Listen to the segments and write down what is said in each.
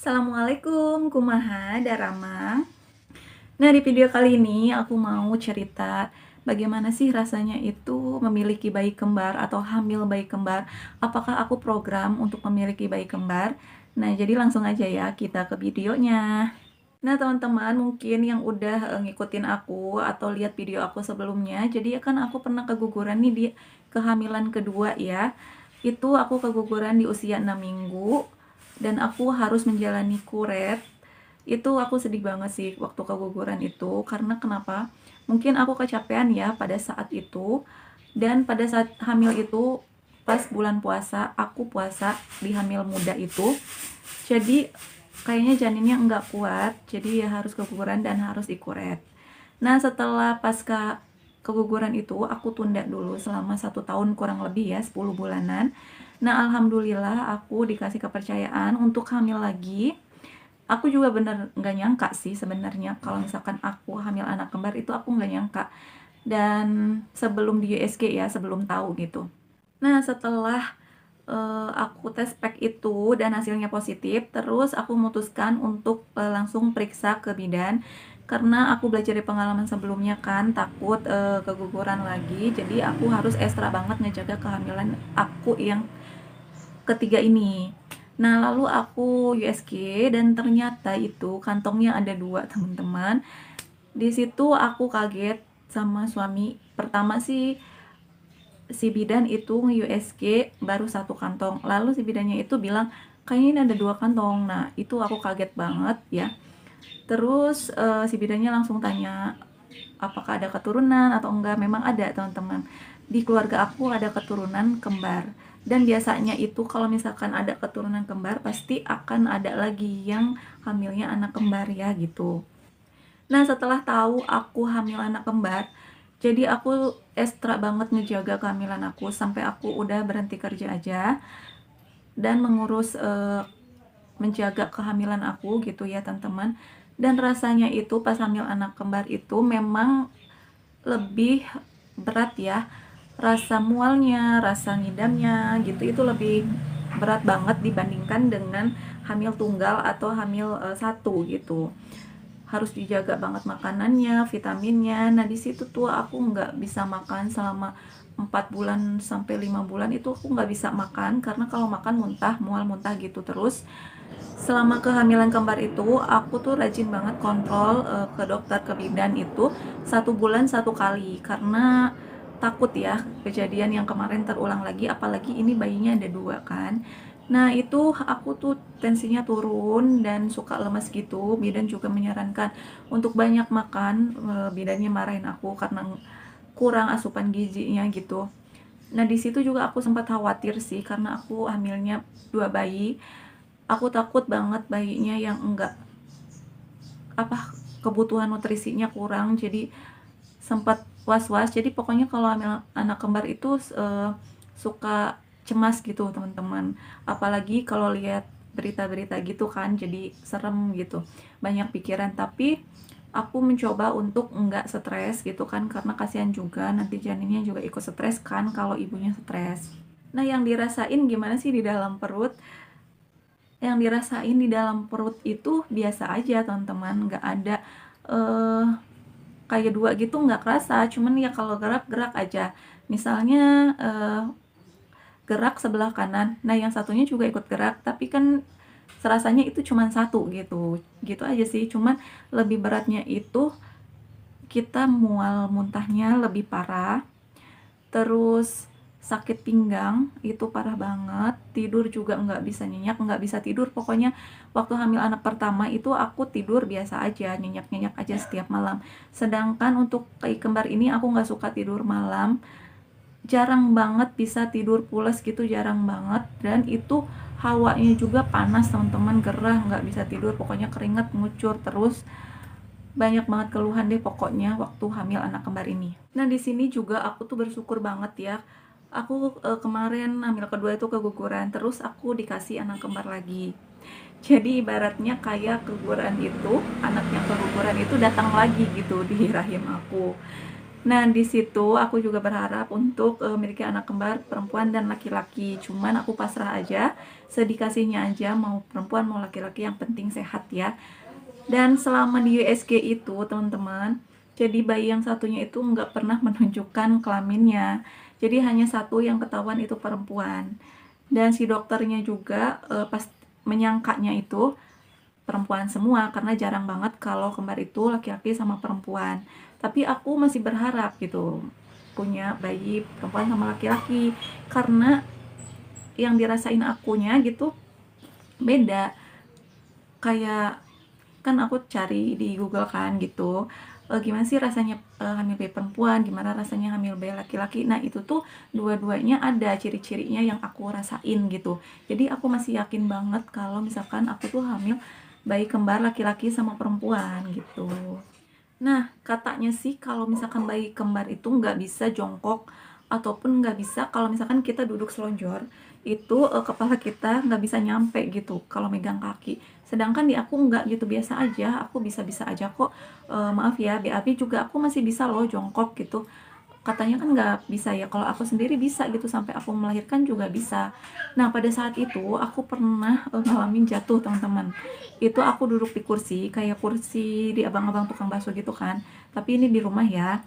Assalamualaikum, kumaha, Darama. Nah, di video kali ini aku mau cerita bagaimana sih rasanya itu memiliki bayi kembar atau hamil bayi kembar. Apakah aku program untuk memiliki bayi kembar? Nah, jadi langsung aja ya kita ke videonya. Nah, teman-teman mungkin yang udah ngikutin aku atau lihat video aku sebelumnya, jadi kan aku pernah keguguran nih di kehamilan kedua ya. Itu aku keguguran di usia 6 minggu dan aku harus menjalani kuret. Itu aku sedih banget sih waktu keguguran itu karena kenapa? Mungkin aku kecapean ya pada saat itu, dan pada saat hamil itu pas bulan puasa, aku puasa di hamil muda itu. Jadi kayaknya janinnya enggak kuat, jadi ya harus keguguran dan harus dikuret. Nah, setelah pasca keguguran itu aku tunda dulu selama 1 tahun kurang lebih ya, 10 bulanan. Nah, alhamdulillah aku dikasih kepercayaan untuk hamil lagi. Aku juga bener nggak nyangka sih sebenarnya kalau misalkan aku hamil anak kembar, itu aku nggak nyangka. Dan sebelum di USG ya, sebelum tahu gitu. Nah, setelah aku tes pack itu dan hasilnya positif, terus aku memutuskan untuk langsung periksa ke bidan karena aku belajar dari pengalaman sebelumnya kan takut keguguran lagi, jadi aku harus ekstra banget ngejaga kehamilan aku yang ketiga ini. Nah, lalu aku USG dan ternyata itu kantongnya ada dua, teman-teman. Di situ aku kaget sama suami. Pertama sih si bidan itu nge-USG baru 1 kantong. Lalu si bidannya itu bilang, kayaknya ini ada 2 kantong. Nah, itu aku kaget banget ya. Terus si bidannya langsung tanya, apakah ada keturunan atau enggak. Memang ada, teman-teman. Di keluarga aku ada keturunan kembar. Dan biasanya itu kalau misalkan ada keturunan kembar, pasti akan ada lagi yang hamilnya anak kembar ya gitu. Nah, setelah tahu aku hamil anak kembar, jadi aku ekstra banget ngejaga kehamilan aku sampai aku udah berhenti kerja aja dan mengurus menjaga kehamilan aku gitu ya, teman-teman. Dan rasanya itu pas hamil anak kembar itu memang lebih berat ya. Rasa mualnya, rasa ngidamnya gitu itu lebih berat banget dibandingkan dengan hamil tunggal atau hamil satu gitu. Harus dijaga banget makanannya, vitaminnya. Nah, di situ tuh aku nggak bisa makan selama 4 bulan sampai 5 bulan itu aku nggak bisa makan karena kalau makan muntah, mual muntah gitu terus. Selama kehamilan kembar itu aku tuh rajin banget kontrol ke dokter ke bidan itu 1 bulan 1 kali karena takut ya kejadian yang kemarin terulang lagi, apalagi ini bayinya ada 2 kan. Nah, itu aku tuh tensinya turun dan suka lemas gitu. Bidan juga menyarankan untuk banyak makan, bidannya marahin aku karena kurang asupan gizinya gitu. Nah, di situ juga aku sempat khawatir sih karena aku hamilnya 2 bayi. Aku takut banget bayinya yang enggak apa kebutuhan nutrisinya kurang, jadi sempat was-was. Jadi pokoknya kalau hamil anak kembar itu suka cemas gitu, teman-teman. Apalagi kalau lihat berita-berita gitu kan, jadi serem gitu. Banyak pikiran, tapi aku mencoba untuk enggak stres gitu kan, karena kasihan juga nanti janinnya juga ikut stres kan kalau ibunya stres. Nah, yang dirasain gimana sih di dalam perut? Yang dirasain di dalam perut itu biasa aja, teman-teman. Nggak ada eh, kayak dua gitu, nggak kerasa. Cuman ya kalau gerak-gerak aja. Misalnya gerak sebelah kanan, nah yang satunya juga ikut gerak, tapi kan serasanya itu cuman satu gitu. Gitu aja sih. Cuman lebih beratnya itu kita mual muntahnya lebih parah. Terus sakit pinggang itu parah banget, tidur juga nggak bisa nyenyak, nggak bisa tidur. Pokoknya waktu hamil anak pertama itu aku tidur biasa aja, nyenyak-nyenyak aja setiap malam. Sedangkan untuk bayi kembar ini aku nggak suka tidur malam, jarang banget bisa tidur pules gitu, jarang banget. Dan itu hawanya juga panas, teman-teman, gerah, nggak bisa tidur, pokoknya keringet ngucur terus. Banyak banget keluhan deh pokoknya waktu hamil anak kembar ini. Nah, di sini juga aku tuh bersyukur banget ya. Aku kemarin hamil kedua itu keguguran, terus aku dikasih anak kembar lagi. Jadi ibaratnya kayak keguguran itu, anak yang keguguran itu datang lagi gitu di rahim aku. Nah, di situ aku juga berharap untuk memiliki anak kembar perempuan dan laki-laki. Cuman aku pasrah aja, sedikasihnya aja mau perempuan mau laki-laki yang penting sehat ya. Dan selama di USG itu teman-teman, jadi bayi yang satunya itu nggak pernah menunjukkan kelaminnya. Jadi hanya satu yang ketahuan itu perempuan. Dan si dokternya juga pas menyangkanya itu perempuan semua karena jarang banget kalau kembar itu laki-laki sama perempuan. Tapi aku masih berharap gitu punya bayi perempuan sama laki-laki karena yang dirasain akunya gitu beda. Kayak kan aku cari di Google kan gitu, gimana sih rasanya hamil bayi perempuan, gimana rasanya hamil bayi laki-laki. Nah itu tuh dua-duanya ada ciri-cirinya yang aku rasain gitu. Jadi aku masih yakin banget kalau misalkan aku tuh hamil bayi kembar laki-laki sama perempuan gitu. Nah, katanya sih kalau misalkan bayi kembar itu nggak bisa jongkok ataupun nggak bisa kalau misalkan kita duduk selonjor, itu kepala kita nggak bisa nyampe gitu kalau megang kaki. Sedangkan di aku nggak gitu, biasa aja, aku bisa-bisa aja kok. Maaf ya, BAB juga aku masih bisa loh jongkok gitu. Katanya kan nggak bisa ya, kalau aku sendiri bisa gitu, sampai aku melahirkan juga bisa. Nah pada saat itu aku pernah ngalamin jatuh teman-teman. Itu aku duduk di kursi kayak kursi di abang-abang tukang bakso gitu kan, tapi ini di rumah ya.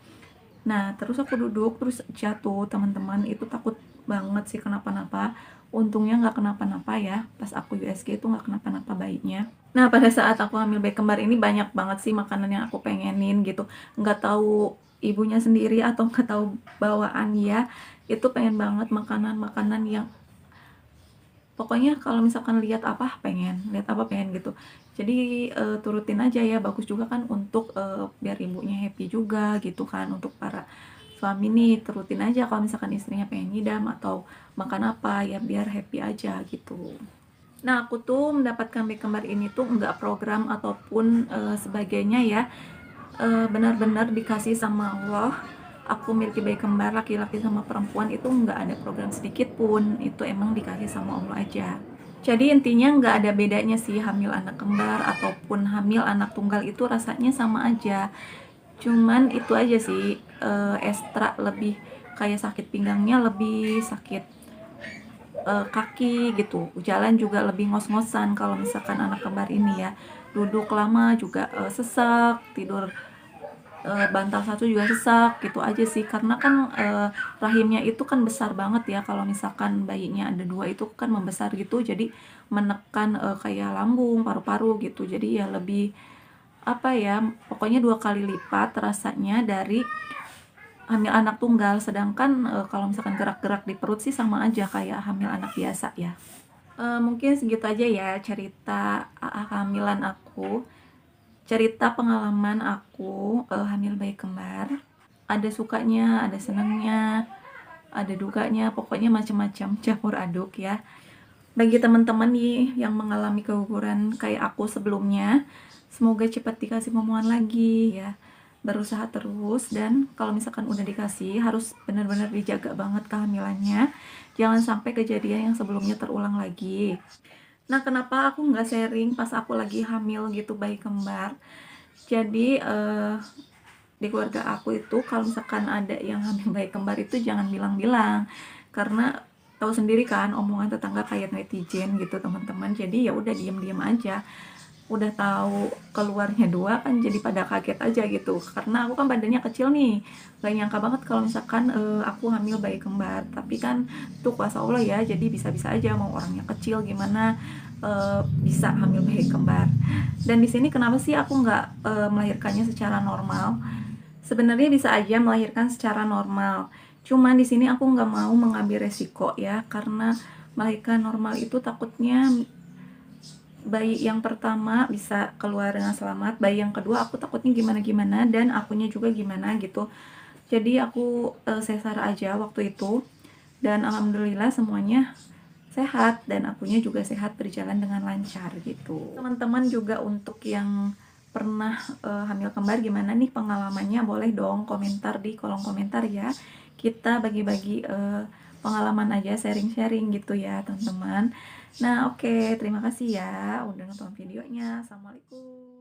Nah terus aku duduk terus jatuh teman-teman, itu takut banget sih kenapa-napa. Untungnya nggak kenapa-napa ya, pas aku USG itu nggak kenapa-napa bayinya. Nah pada saat aku hamil bayi kembar ini banyak banget sih makanan yang aku pengenin gitu, nggak tahu ibunya sendiri atau nggak tahu bawaan ya, itu pengen banget makanan-makanan yang pokoknya kalau misalkan lihat apa pengen gitu. Jadi turutin aja ya, bagus juga kan untuk biar ibunya happy juga gitu kan. Untuk para suami nih turutin aja kalau misalkan istrinya pengen ngidam atau makan apa ya, biar happy aja gitu. Nah aku tuh mendapatkan bayi kembar ini tuh nggak program ataupun sebagainya ya, benar-benar dikasih sama Allah. Aku miliki bayi kembar laki-laki sama perempuan itu nggak ada program sedikit pun, itu emang dikasih sama Allah aja. Jadi intinya nggak ada bedanya sih hamil anak kembar ataupun hamil anak tunggal, itu rasanya sama aja. Cuman itu aja sih, ekstra lebih kayak sakit pinggangnya, lebih sakit kaki gitu, jalan juga lebih ngos-ngosan kalau misalkan anak kembar ini ya. Duduk lama juga sesak, tidur bantal satu juga sesak gitu aja sih, karena kan rahimnya itu kan besar banget ya, kalau misalkan bayinya ada dua itu kan membesar gitu, jadi menekan kayak lambung, paru-paru gitu, jadi ya lebih apa ya, pokoknya 2 kali lipat rasanya dari hamil anak tunggal. Sedangkan kalau misalkan gerak-gerak di perut sih sama aja kayak hamil anak biasa ya. Mungkin segitu aja ya cerita kehamilan aku, cerita pengalaman aku hamil bayi kembar. Ada sukanya, ada senangnya, ada dukanya, pokoknya macam-macam campur aduk ya. Bagi teman-teman nih yang mengalami keguguran kayak aku sebelumnya, semoga cepat dikasih momongan lagi ya. Berusaha terus, dan kalau misalkan udah dikasih harus benar-benar dijaga banget kehamilannya. Jangan sampai kejadian yang sebelumnya terulang lagi. Nah, kenapa aku nggak sharing pas aku lagi hamil gitu bayi kembar? Jadi di keluarga aku itu kalau misalkan ada yang hamil bayi kembar itu jangan bilang-bilang, karena tahu sendiri kan omongan tetangga kayak netizen gitu teman-teman. Jadi ya udah diem-diem aja. Udah tahu keluarnya dua kan jadi pada kaget aja gitu, karena aku kan badannya kecil nih, gak nyangka banget kalau misalkan aku hamil bayi kembar. Tapi kan tuh kuasa Allah ya, jadi bisa-bisa aja, mau orangnya kecil gimana bisa hamil bayi kembar. Dan di sini kenapa sih aku nggak melahirkannya secara normal? Sebenarnya bisa aja melahirkan secara normal, cuman di sini aku nggak mau mengambil resiko ya, karena melahirkan normal itu takutnya bayi yang pertama bisa keluar dengan selamat, bayi yang kedua aku takutnya gimana-gimana, dan akunya juga gimana gitu. Jadi aku sesar aja waktu itu, dan alhamdulillah semuanya sehat, dan akunya juga sehat, berjalan dengan lancar gitu. Teman-teman juga untuk yang pernah hamil kembar gimana nih pengalamannya, boleh dong komentar di kolom komentar ya. Kita bagi-bagi pengalaman aja, sharing-sharing gitu ya teman-teman. Nah oke, terima kasih ya udah nonton videonya. Assalamualaikum.